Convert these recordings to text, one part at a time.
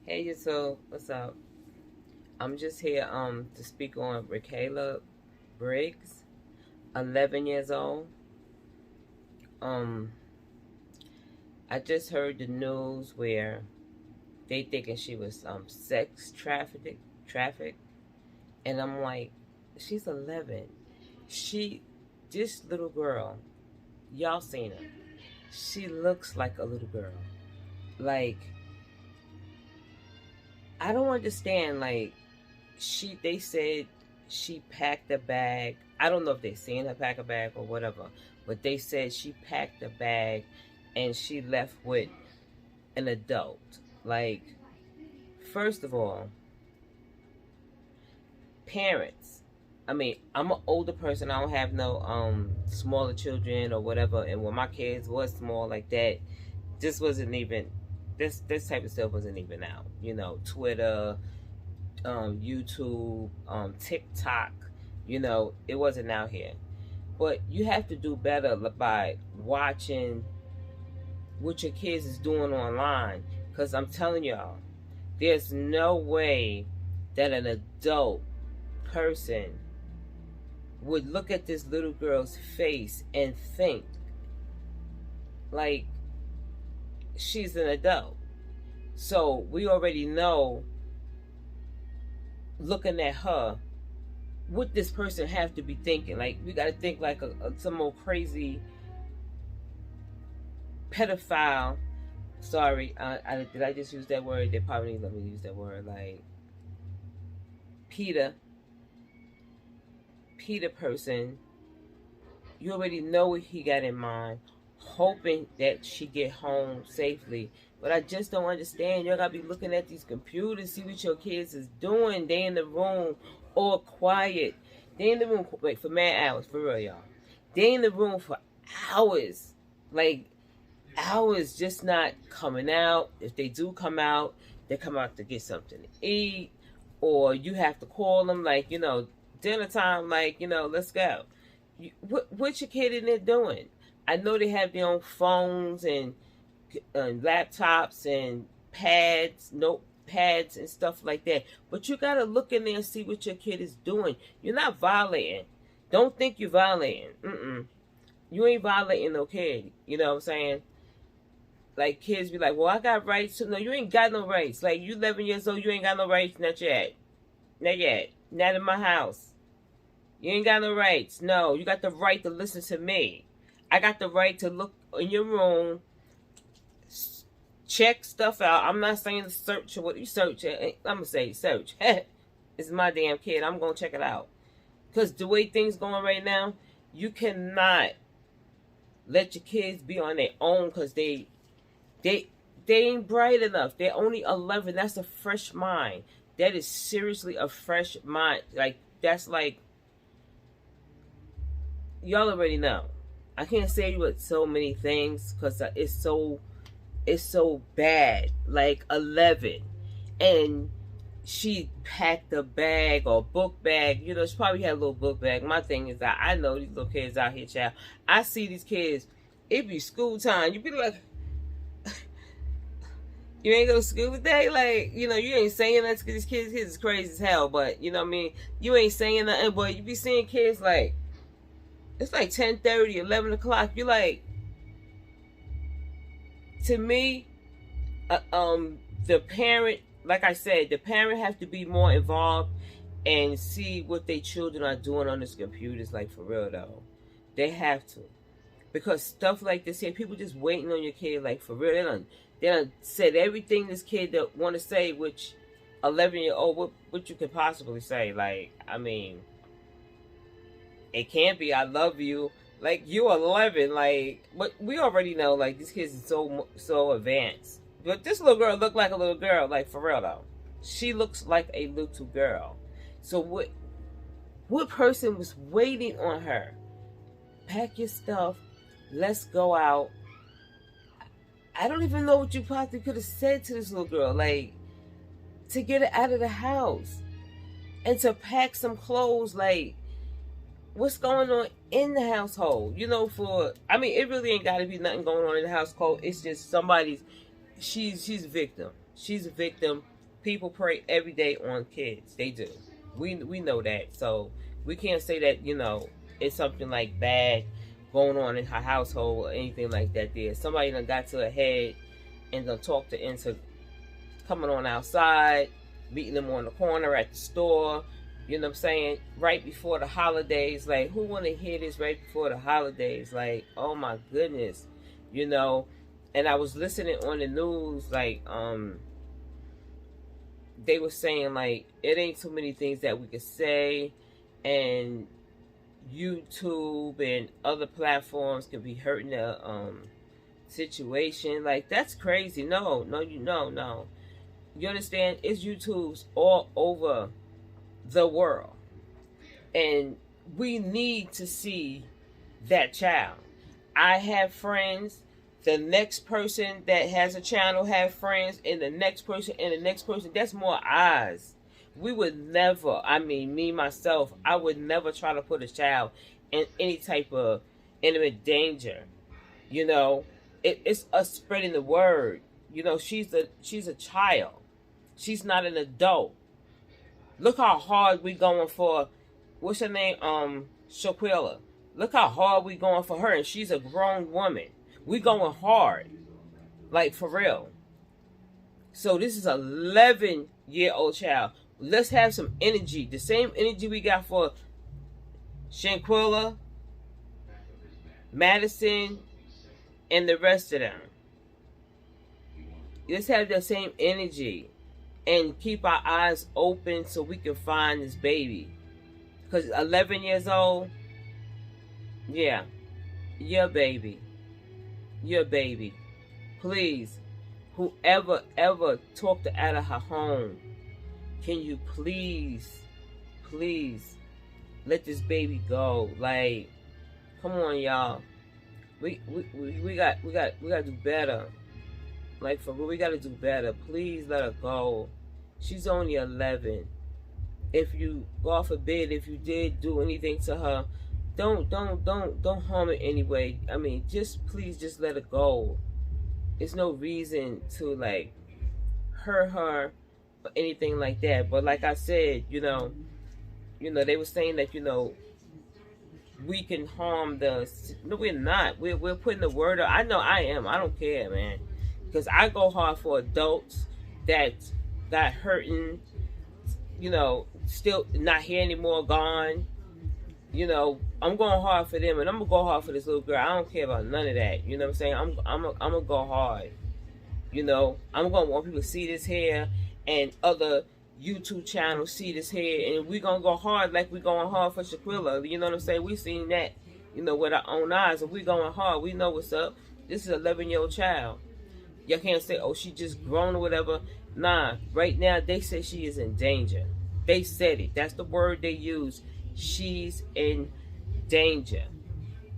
Hey, so what's up? I'm just here to speak on R'Kayla Briggs, 11 years old. Um, I just heard the news where they thinking she was sex trafficked, and I'm like, she's 11. She, this little girl, y'all seen her? She looks like a little girl. Like I don't understand. They said she packed a bag. I don't know if they seen her pack a bag or whatever, but they said she packed a bag and she left with an adult. Like, first of all, parents. I mean, I'm an older person. I don't have no smaller children or whatever. And when my kids was small like that, this wasn't even this type of stuff wasn't even out. Twitter, YouTube, TikTok. It wasn't out here. But you have to do better by watching what your kids is doing online. Because I'm telling y'all, there's no way that an adult person would look at this little girl's face and think like she's an adult. So we already know, looking at her, what this person have to be thinking. Like, we got to think like some old crazy pedophile. Sorry, did I just use that word? They probably didn't let me use that word. Like Peter person. You already know what he got in mind, hoping that she get home safely. But I just don't understand. Y'all gotta be looking at these computers, see what your kids is doing. They in the room all quiet. They in the room for mad hours, for real, y'all. They in the room for hours. Like, hours, just not coming out. If they do come out, they come out to get something to eat. Or you have to call them, like, dinner time, like, let's go. What your kid in there doing? I know they have their own phones and laptops and notepads and stuff like that. But you gotta look in there and see what your kid is doing. You're not violating. Don't think you're violating. You ain't violating no kid. You know what I'm saying? Like, kids be like, well, I got rights. No, you ain't got no rights. Like, you 11 years old, you ain't got no rights. Not yet. Not yet. Not in my house. You ain't got no rights. No, you got the right to listen to me. I got the right to look in your room, check stuff out. I'm not saying search what you search. I'm going to say search. It's my damn kid. I'm going to check it out. Because the way things going right now, you cannot let your kids be on their own because they ain't bright enough. They're only 11. That's a fresh mind. That is seriously a fresh mind. Like, that's like, y'all already know. I can't say with so many things because it's so bad. Like, 11. And she packed a bag or book bag. She probably had a little book bag. My thing is that I know these little kids out here, child. I see these kids. It be school time. You be like, you ain't go to school today? Like, you ain't saying that because these kids is crazy as hell. But, you know what I mean? You ain't saying nothing, but you be seeing kids like, it's like 10:30, 11 o'clock. You're like, to me, the parent, like I said, the parent have to be more involved and see what their children are doing on these computers. Like, for real, though. They have to. Because stuff like this here, people just waiting on your kid, like, for real. They done said everything this kid that want to say, which 11-year-old, what you could possibly say. Like, I mean, it can't be, I love you. Like, you 11, like, but we already know, like, these kids are so advanced. But this little girl looked like a little girl, like, for real, though. She looks like a little girl. So what person was waiting on her? Pack your stuff. Let's go out. I don't even know what you possibly could have said to this little girl, like, to get her out of the house and to pack some clothes. Like, what's going on in the household? It really ain't got to be nothing going on in the household. It's just she's a victim. She's a victim. People prey every day on kids. They do. We know that. So we can't say that, you know, it's something like bad going on in her household or anything like that there. Somebody done got to her head and done talked her into coming on outside, meeting them on the corner at the store, you know what I'm saying, right before the holidays. Like, who want to hear this right before the holidays? Like, oh my goodness, you know. And I was listening on the news, like, they were saying, like, it ain't too many things that we could say, and YouTube and other platforms could be hurting the situation. Like, that's crazy. No. You understand? It's YouTubes all over the world. And we need to see that child. I have friends. The next person that has a channel have friends. And the next person and the next person. That's more eyes. We would never, I mean, me, myself, I would never try to put a child in any type of intimate danger. You know, it's us spreading the word. You know, she's a child. She's not an adult. Look how hard we going for, what's her name? Shaquilla. Look how hard we going for her, and she's a grown woman. We going hard. Like, for real. So this is an 11-year-old child. Let's have some energy. The same energy we got for Shaquilla, Madison, and the rest of them. Let's have that same energy. And keep our eyes open so we can find this baby. Because 11 years old, yeah, your baby. Your baby. Please, whoever ever talked her out of her home, can you please let this baby go? Like, come on, y'all. We got to do better. Like, for real, we got to do better. Please let her go. She's only 11. If you, God forbid, if you did do anything to her, don't harm her anyway. I mean, please just let her go. There's no reason to, like, hurt her or anything like that. But like I said, you know, they were saying that, you know, we can harm the. No, we're not. We're putting the word out. I know I am. I don't care, man. Because I go hard for adults that got hurting, you know, still not here anymore, gone. You know, I'm going hard for them, and I'm going to go hard for this little girl. I don't care about none of that. You know what I'm saying? I'm going to go hard. You know, I'm going to want people to see this here, and other YouTube channels see this here, and we're going to go hard like we're going hard for Shaquilla. You know what I'm saying? We seen that, you know, with our own eyes, and we're going hard. We know what's up. This is an 11-year-old child. Y'all can't say, oh, she just grown or whatever. Nah, right now they say she is in danger. They said it. That's the word they use. She's in danger.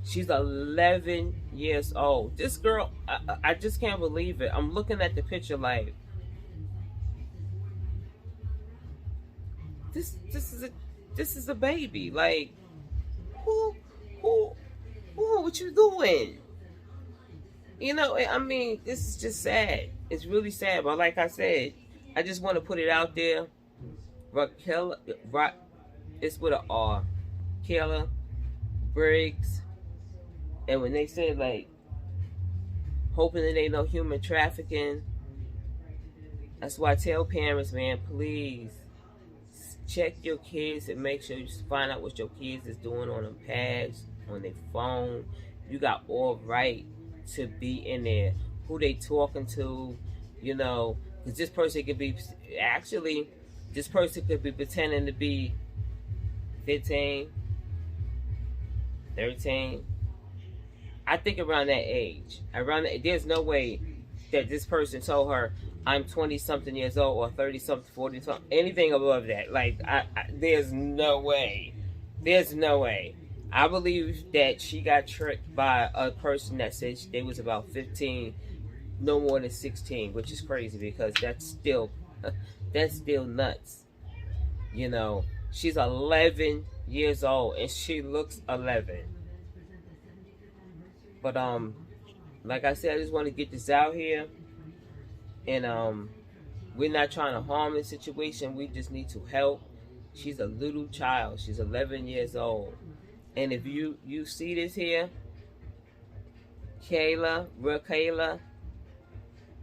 She's 11 years old. This girl, I just can't believe it. I'm looking at the picture like, this is a baby. Like, what you doing? You know, I mean, this is just sad. It's really sad. But like I said, I just want to put it out there. R'Kayla, it's with an R. Kayla Briggs. And when they say, like, hoping that ain't no human trafficking, that's why I tell parents, man, please check your kids and make sure you find out what your kids is doing on them pads, on their phone. You got all right to be in there. Who they talking to, you know, because this person could be, actually, this person could be pretending to be 15, 13. I think around that age. There's no way that this person told her, I'm 20-something years old, or 30-something, 40-something, anything above that. Like, there's no way. There's no way. I believe that she got tricked by a person that said they was about 15, no more than 16, which is crazy because that's still nuts. You know, she's 11 years old and she looks 11. But like I said, I just want to get this out here, and We're not trying to harm the situation. We just need to help. She's a little child. She's 11 years old. And if you see this here, R'Kayla,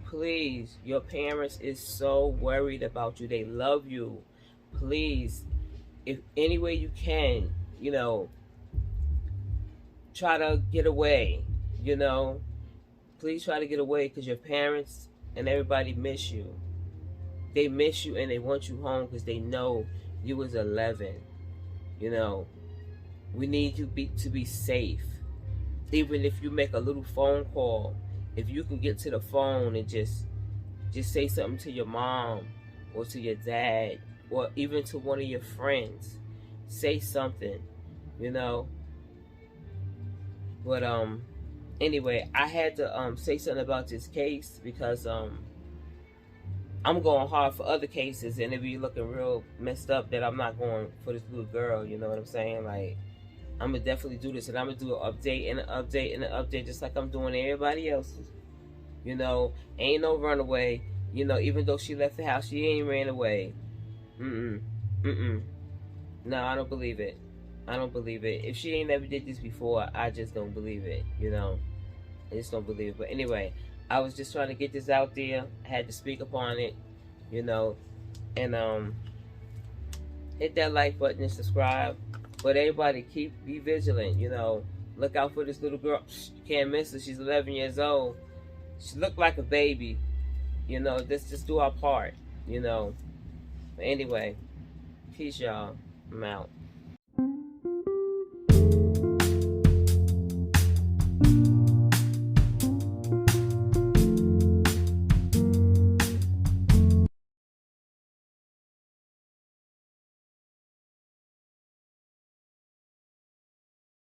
please, your parents is so worried about you. They love you. Please, if any way you can, you know, try to get away, you know. Please try to get away, because your parents and everybody miss you. They miss you and they want you home because they know you was 11. You know, we need you to be safe. Even if you make a little phone call, if you can get to the phone and just say something to your mom or to your dad or even to one of your friends, say something, you know. But anyway, I had to say something about this case because I'm going hard for other cases, and it be looking real messed up that I'm not going for this little girl. You know what I'm saying? Like, I'm gonna definitely do this, and I'm gonna do an update and an update and an update, just like I'm doing everybody else's. You know, ain't no runaway. You know, even though she left the house, she ain't ran away. No, I don't believe it. I don't believe it. If she ain't never did this before, I just don't believe it. You know, I just don't believe it. But anyway, I was just trying to get this out there. I had to speak upon it, you know, and hit that like button and subscribe. But everybody, be vigilant, you know. Look out for this little girl. You can't miss her. She's 11 years old. She looked like a baby, you know. Let's just do our part, you know. But anyway, peace, y'all. I'm out.